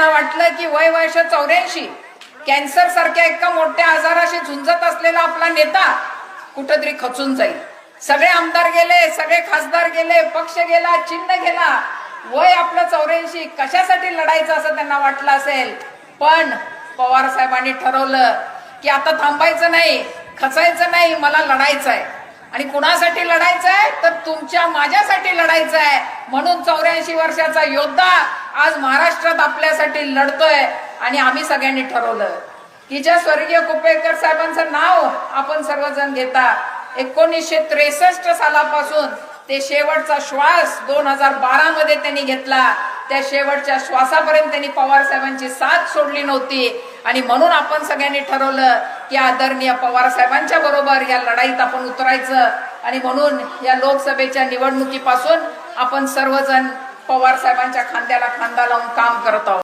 त्यांना वाटलं की वय वर्ष 84, कॅन्सर सारख्या एका मोठ्या आजाराशी झुंजत असलेला आपला नेता कुठंतरी खचून जाईल. सगळे आमदार गेले, सगळे खासदार गेले, पक्ष गेला, चिन्ह गेला, वय आपलं 84, कशासाठी लढायचं असं त्यांना वाटलं असेल. पण पवार साहेबांनी ठरवलं की आता थांबायचं नाही, खचायचं नाही, मला लढायचं आहे. आणि कुणासाठी लढायचं आहे तर तुमच्या माझ्यासाठी लढायचं आहे. म्हणून 84 वर्षाचा योद्धा आज महाराष्ट्रात आपल्यासाठी लढतोय. आणि आम्ही सगळ्यांनी ठरवलं की ज्या स्वर्गीय कुपेकर साहेबांचं नाव आपण सर्वजण घेता, 1963 सालापासून ते शेवटचा श्वास 2012 मध्ये त्यांनी घेतला, त्या शेवटच्या श्वासापर्यंत त्यांनी पवार साहेबांची साथ सोडली नव्हती. आणि म्हणून आपण सगळ्यांनी ठरवलं की आदरणीय पवार साहेबांच्या बरोबर या लढाईत आपण उतरायचं. आणि म्हणून या लोकसभेच्या निवडणुकीपासून आपण सर्वजण पवार साहेबांच्या खांद्याला खांदा लावून काम करत आहोत.